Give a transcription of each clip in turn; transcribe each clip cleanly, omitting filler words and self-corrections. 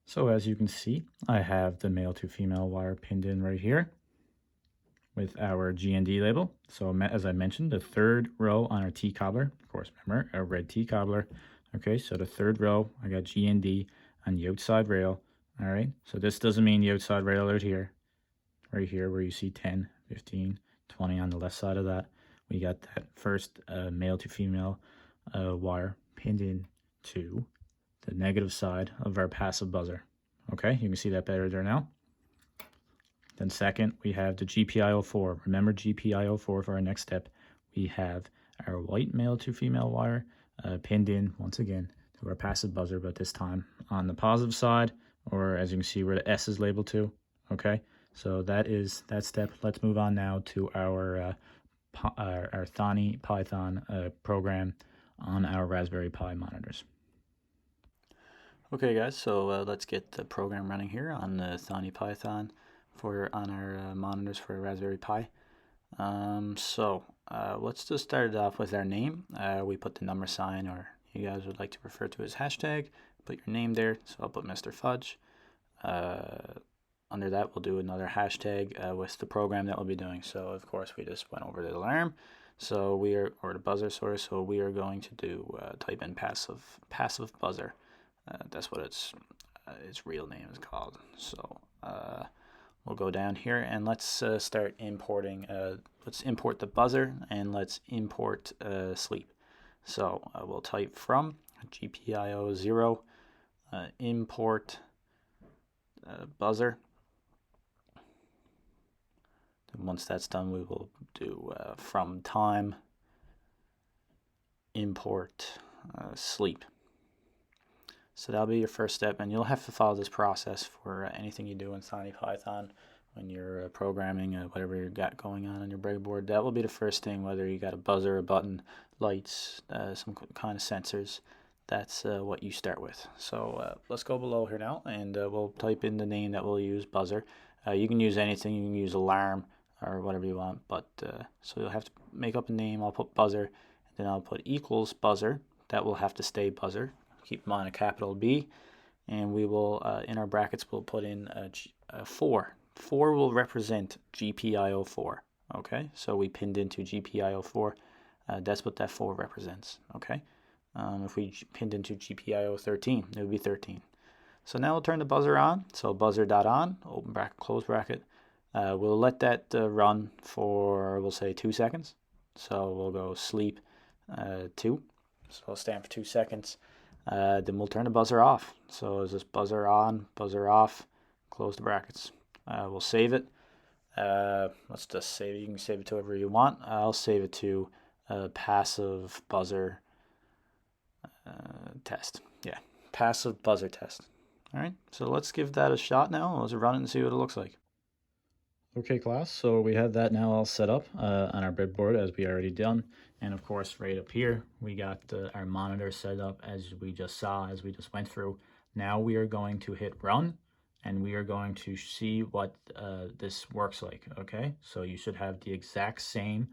So as you can see, I have the male to female wire pinned in right here with our GND label. So as I mentioned, the third row on our T cobbler, of course, remember our red T cobbler. Okay, so the third row, I got GND on the outside rail. All right, so this doesn't mean the outside rail right here where you see 10, 15, 20 on the left side of that. We got that first male to female wire pinned in to the negative side of our passive buzzer. Okay, you can see that better there now. Then second, we have the GPIO4. Remember GPIO4 for our next step. We have our white male to female wire pinned in, once again, to our passive buzzer, but this time on the positive side, or as you can see where the S is labeled to. Okay, so that is that step. Let's move on now to our Thonny Python program on our Raspberry Pi monitors. Okay guys, so let's get the program running here on the Thonny Python on our monitors for Raspberry Pi. Let's just start it off with our name. We put the number sign, or you guys would like to refer to as hashtag. Put your name there, so I'll put Mr. Fudge. Under that, we'll do another hashtag with the program that we'll be doing. So of course, we just went over the alarm. So or the buzzer, sorry. So we are going to do type in passive buzzer. That's what its real name is called. So we'll go down here and let's start importing. Let's import the buzzer and let's import sleep. So we'll type from GPIO0 import buzzer. And once that's done, we will do from time import sleep. So that'll be your first step, and you'll have to follow this process for anything you do in Thonny Python when you're programming whatever you got going on your breadboard. That will be the first thing, whether you got a buzzer, a button, lights, some kind of sensors. That's what you start with. So let's go below here now, and we'll type in the name that we'll use, buzzer. You can use anything. You can use alarm or whatever you want, but so you'll have to make up a name. I'll put buzzer, and then I'll put equals buzzer. That will have to stay buzzer. Keep them on a capital B, and we will, in our brackets, we'll put in 4. 4 will represent GPIO4, okay? So we pinned into GPIO4. That's what that 4 represents, okay? If we pinned into GPIO13, it would be 13. So now we'll turn the buzzer on. So buzzer.on, open bracket, close bracket. We'll let that run for, we'll say 2 seconds. So we'll go sleep 2. So I'll stand for 2 seconds. Then we'll turn the buzzer off. So is this buzzer on, buzzer off, close the brackets. We'll save it. Let's just save it. You can save it to whatever you want. I'll save it to passive buzzer test. Yeah, passive buzzer test. All right, so let's give that a shot now. Let's run it and see what it looks like. Okay, class, so we have that now all set up on our breadboard as we already done. And of course, right up here, we got our monitor set up as we just saw, as we just went through. Now we are going to hit run, and we are going to see what this works like, okay? So you should have the exact same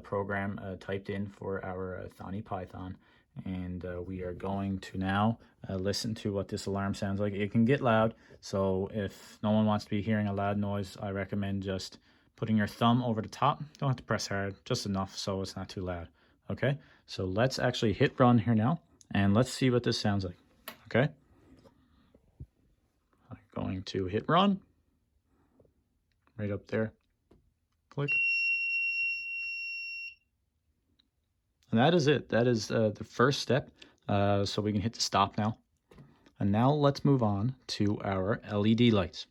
program typed in for our Thonny Python. And we are going to now listen to what this alarm sounds like. It can get loud, so if no one wants to be hearing a loud noise, I recommend just putting your thumb over the top. Don't have to press hard, just enough so it's not too loud. Okay, so let's actually hit run here now, and let's see what this sounds like. Okay, I'm going to hit run right up there. Click. And that is it. That is the first step. So we can hit the stop now. And now let's move on to our LED lights.